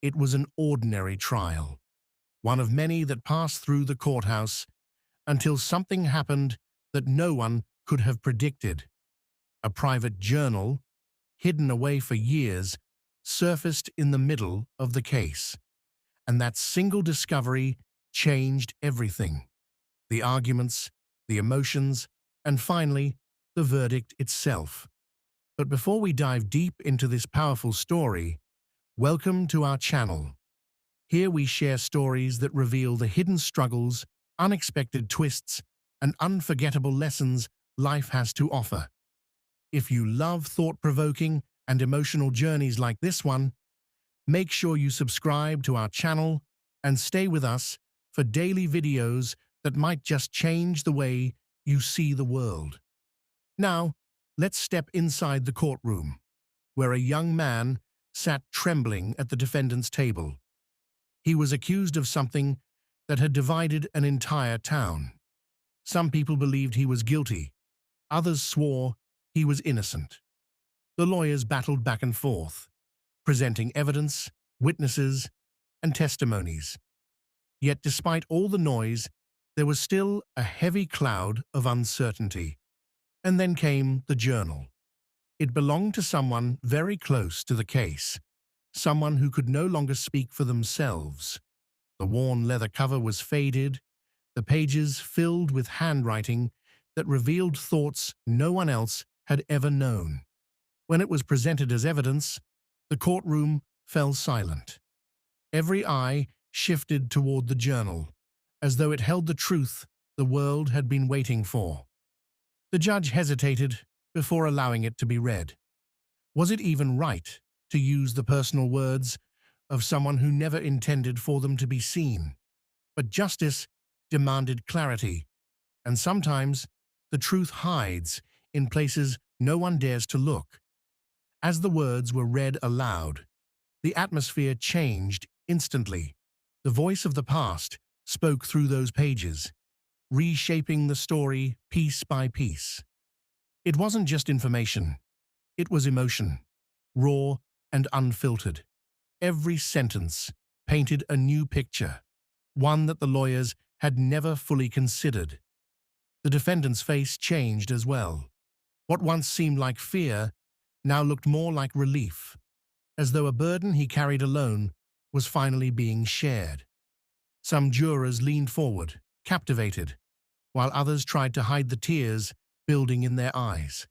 It was an ordinary trial, one of many that passed through the courthouse until something happened that no one could have predicted. A private journal, hidden away for years, surfaced in the middle of the case, and that single discovery changed everything. The arguments, the emotions, and finally, the verdict itself. But before we dive deep into this powerful story, welcome to our channel. Here we share stories that reveal the hidden struggles, unexpected twists, and unforgettable lessons life has to offer. If you love thought-provoking and emotional journeys like this one, make sure you subscribe to our channel and stay with us for daily videos that might just change the way you see the world. Now, let's step inside the courtroom, where a young man sat trembling at the defendant's table. He was accused of something that had divided an entire town. Some people believed he was guilty, others swore he was innocent. The lawyers battled back and forth, presenting evidence, witnesses, and testimonies. Yet despite all the noise, there was still a heavy cloud of uncertainty. And then came the journal. It belonged to someone very close to the case, someone who could no longer speak for themselves. The worn leather cover was faded, the pages filled with handwriting that revealed thoughts no one else had ever known. When it was presented as evidence, the courtroom fell silent. Every eye shifted toward the journal, as though it held the truth the world had been waiting for. The judge hesitated before allowing it to be read. Was it even right to use the personal words of someone who never intended for them to be seen? But justice demanded clarity, and sometimes the truth hides in places no one dares to look. As the words were read aloud, the atmosphere changed instantly. The voice of the past spoke through those pages, reshaping the story piece by piece. It wasn't just information, it was emotion, raw and unfiltered. Every sentence painted a new picture, one that the lawyers had never fully considered. The defendant's face changed as well. What once seemed like fear now looked more like relief, as though a burden he carried alone was finally being shared. Some jurors leaned forward, captivated, while others tried to hide the tears building in their eyes.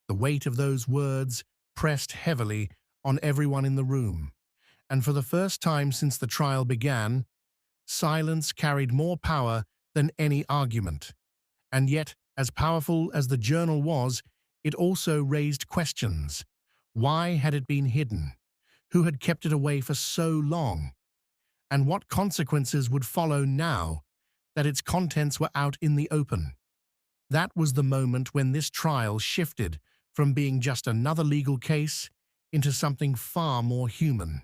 The weight of those words pressed heavily on everyone in the room, and for the first time since the trial began, silence carried more power than any argument. And yet, as powerful as the journal was, it also raised questions. Why had it been hidden? Who had kept it away for so long? And what consequences would follow now that its contents were out in the open? That was the moment when this trial shifted from being just another legal case into something far more human.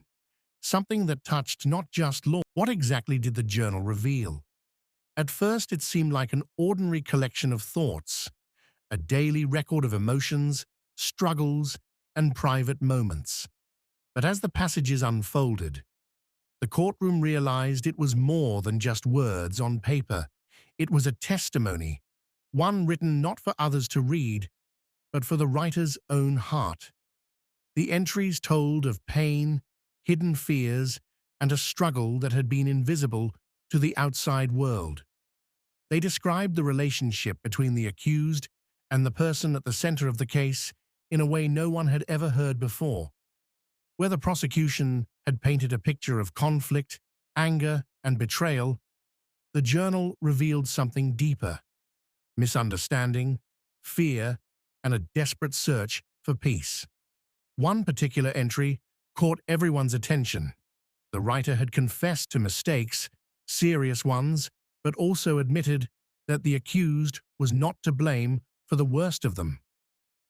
Something that touched not just law. What exactly did the journal reveal? At first, it seemed like an ordinary collection of thoughts, a daily record of emotions, struggles, and private moments. But as the passages unfolded, the courtroom realized it was more than just words on paper. It was a testimony, one written not for others to read, but for the writer's own heart. The entries told of pain, hidden fears, and a struggle that had been invisible to the outside world. They described the relationship between the accused and the person at the center of the case in a way no one had ever heard before. Where the prosecution had painted a picture of conflict, anger, and betrayal, the journal revealed something deeper: misunderstanding, fear, and a desperate search for peace. One particular entry caught everyone's attention. The writer had confessed to mistakes, serious ones, but also admitted that the accused was not to blame for the worst of them.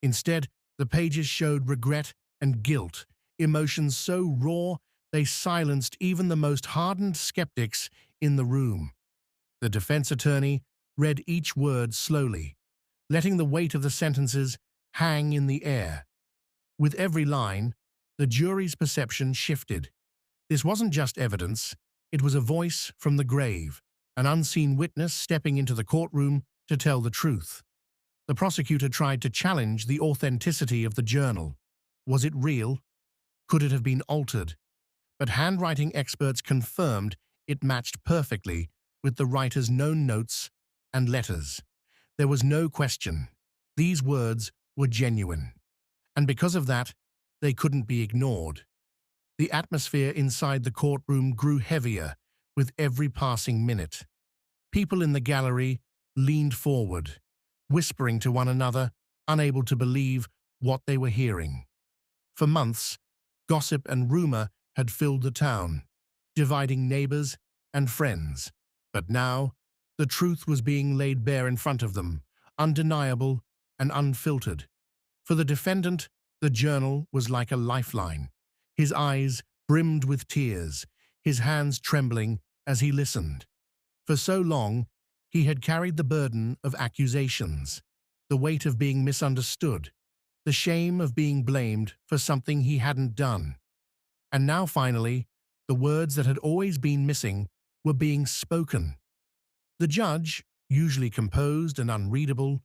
Instead, the pages showed regret and guilt, emotions so raw they silenced even the most hardened skeptics in the room. The defense attorney read each word slowly, letting the weight of the sentences hang in the air. With every line, the jury's perception shifted. This wasn't just evidence, it was a voice from the grave, an unseen witness stepping into the courtroom to tell the truth. The prosecutor tried to challenge the authenticity of the journal. Was it real? Could it have been altered? But handwriting experts confirmed it matched perfectly with the writer's known notes and letters. There was no question. These words were genuine. And because of that, they couldn't be ignored. The atmosphere inside the courtroom grew heavier with every passing minute. People in the gallery leaned forward, whispering to one another, unable to believe what they were hearing. For months, gossip and rumor had filled the town, dividing neighbors and friends. But now, the truth was being laid bare in front of them, undeniable and unfiltered. For the defendant, the journal was like a lifeline. His eyes brimmed with tears, his hands trembling as he listened. For so long, he had carried the burden of accusations, the weight of being misunderstood, the shame of being blamed for something he hadn't done. And now finally, the words that had always been missing were being spoken. The judge, usually composed and unreadable,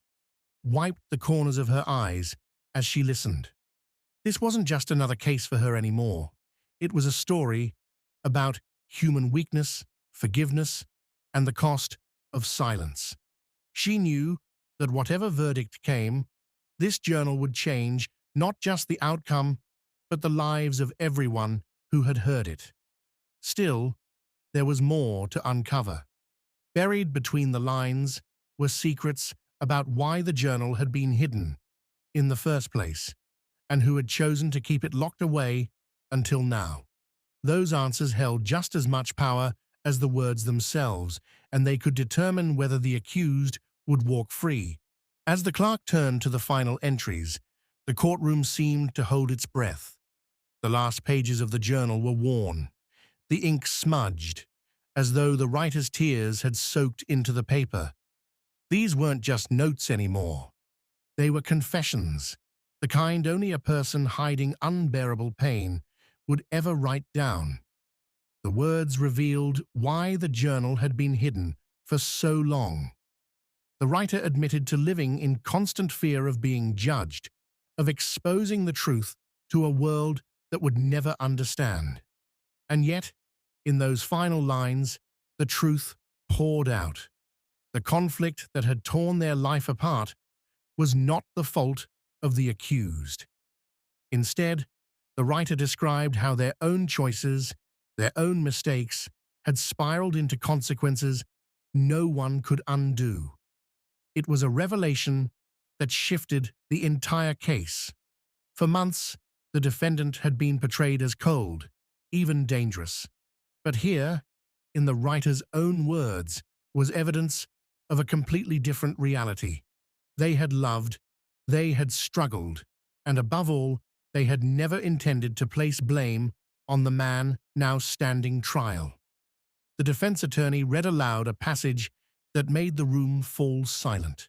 wiped the corners of her eyes as she listened. This wasn't just another case for her anymore. It was a story about human weakness, forgiveness, and the cost of silence. She knew that whatever verdict came, this journal would change not just the outcome, but the lives of everyone who had heard it. Still, there was more to uncover. Buried between the lines were secrets about why the journal had been hidden in the first place, and who had chosen to keep it locked away until now. Those answers held just as much power as the words themselves, and they could determine whether the accused would walk free. As the clerk turned to the final entries, the courtroom seemed to hold its breath. The last pages of the journal were worn, the ink smudged, as though the writer's tears had soaked into the paper. These weren't just notes anymore. They were confessions, the kind only a person hiding unbearable pain would ever write down. The words revealed why the journal had been hidden for so long. The writer admitted to living in constant fear of being judged, of exposing the truth to a world that would never understand. And yet, in those final lines, the truth poured out. The conflict that had torn their life apart was not the fault of the accused. Instead, the writer described how their own choices, their own mistakes, had spiraled into consequences no one could undo. It was a revelation that shifted the entire case. For months, the defendant had been portrayed as cold, even dangerous. But here, in the writer's own words, was evidence of a completely different reality. They had loved, they had struggled, and above all, they had never intended to place blame on the man now standing trial. The defense attorney read aloud a passage that made the room fall silent.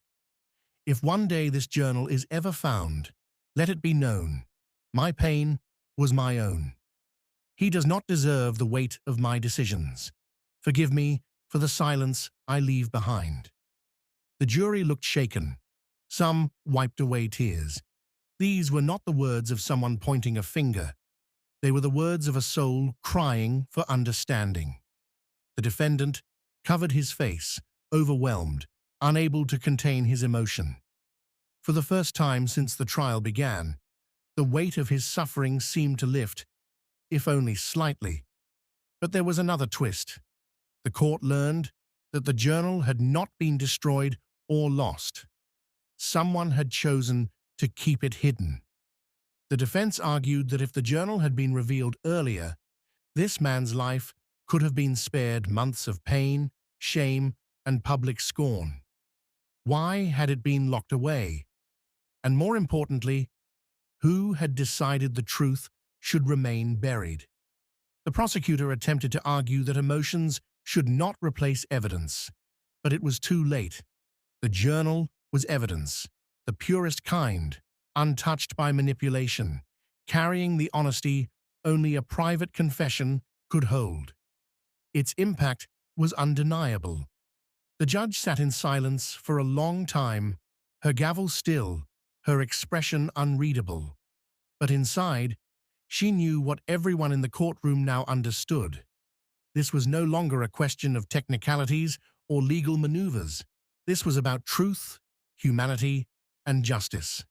If one day this journal is ever found, let it be known, my pain was my own. He does not deserve the weight of my decisions. Forgive me for the silence I leave behind. The jury looked shaken. Some wiped away tears. These were not the words of someone pointing a finger. They were the words of a soul crying for understanding. The defendant covered his face, overwhelmed, unable to contain his emotion. For the first time since the trial began, the weight of his suffering seemed to lift, if only slightly. But there was another twist. The court learned that the journal had not been destroyed or lost. Someone had chosen to keep it hidden. The defense argued that if the journal had been revealed earlier, this man's life could have been spared months of pain, shame, and public scorn. Why had it been locked away? And more importantly, who had decided the truth should remain buried? The prosecutor attempted to argue that emotions should not replace evidence, but it was too late. The journal was evidence, the purest kind, untouched by manipulation, carrying the honesty only a private confession could hold. Its impact was undeniable. The judge sat in silence for a long time, her gavel still, her expression unreadable. But inside, she knew what everyone in the courtroom now understood. This was no longer a question of technicalities or legal maneuvers. This was about truth, humanity, and justice.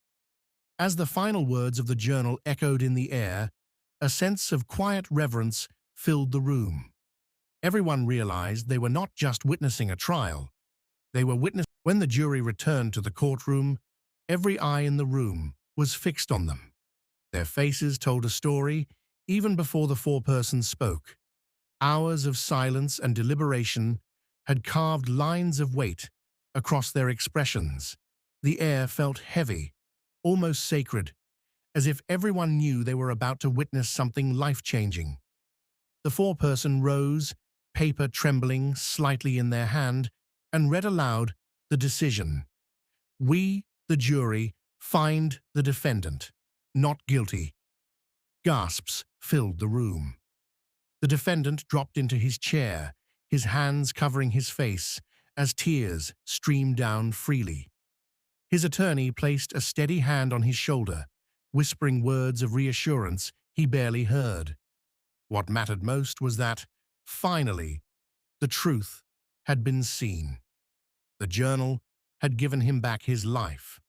As the final words of the journal echoed in the air, a sense of quiet reverence filled the room. Everyone realized they were not just witnessing a trial. They were witnessing. When the jury returned to the courtroom, every eye in the room was fixed on them. Their faces told a story even before the foreperson spoke. Hours of silence and deliberation had carved lines of weight across their expressions. The air felt heavy, almost sacred, as if everyone knew they were about to witness something life-changing. The foreperson rose, paper trembling slightly in their hand, and read aloud the decision. "We, the jury, find the defendant not guilty." Gasps filled the room. The defendant dropped into his chair, his hands covering his face as tears streamed down freely. His attorney placed a steady hand on his shoulder, whispering words of reassurance he barely heard. What mattered most was that, finally, the truth had been seen. The journal had given him back his life.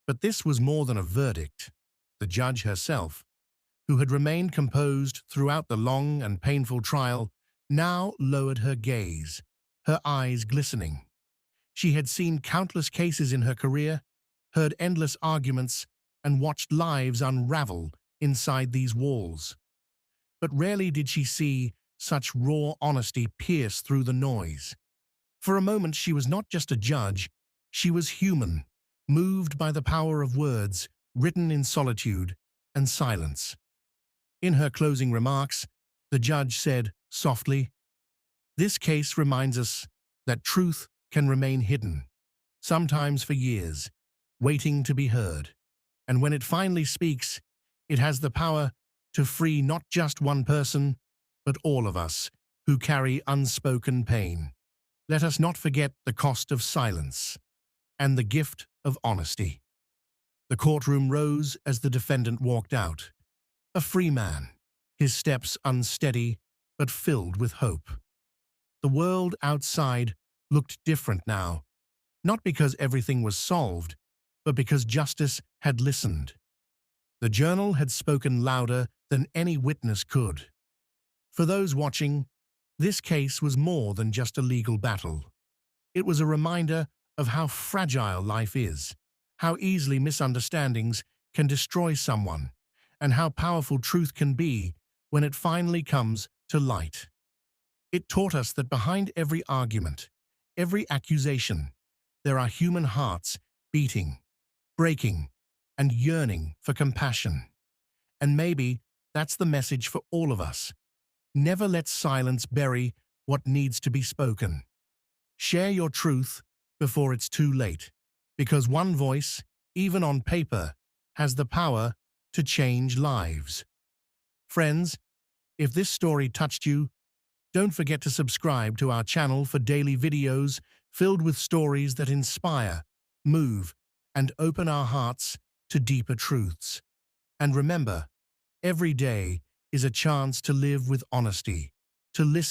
But this was more than a verdict. The judge herself, who had remained composed throughout the long and painful trial, now lowered her gaze, her eyes glistening. She had seen countless cases in her career, heard endless arguments, and watched lives unravel inside these walls. But rarely did she see such raw honesty pierce through the noise. For a moment she was not just a judge, she was human, moved by the power of words written in solitude and silence. In her closing remarks, the judge said softly, "This case reminds us that truth can remain hidden, sometimes for years, waiting to be heard. And when it finally speaks, it has the power to free not just one person, but all of us who carry unspoken pain. Let us not forget the cost of silence and the gift of honesty." The courtroom rose as the defendant walked out, a free man, his steps unsteady but filled with hope. The world outside looked different now, not because everything was solved, but because justice had listened. The journal had spoken louder than any witness could. For those watching, this case was more than just a legal battle. It was a reminder of how fragile life is, how easily misunderstandings can destroy someone, and how powerful truth can be when it finally comes to light. It taught us that behind every argument, every accusation, there are human hearts beating, breaking, and yearning for compassion. And maybe that's the message for all of us. Never let silence bury what needs to be spoken. Share your truth before it's too late, because one voice, even on paper, has the power to change lives. Friends, if this story touched you, don't forget to subscribe to our channel for daily videos filled with stories that inspire, move, and open our hearts to deeper truths. And remember, every day is a chance to live with honesty, to listen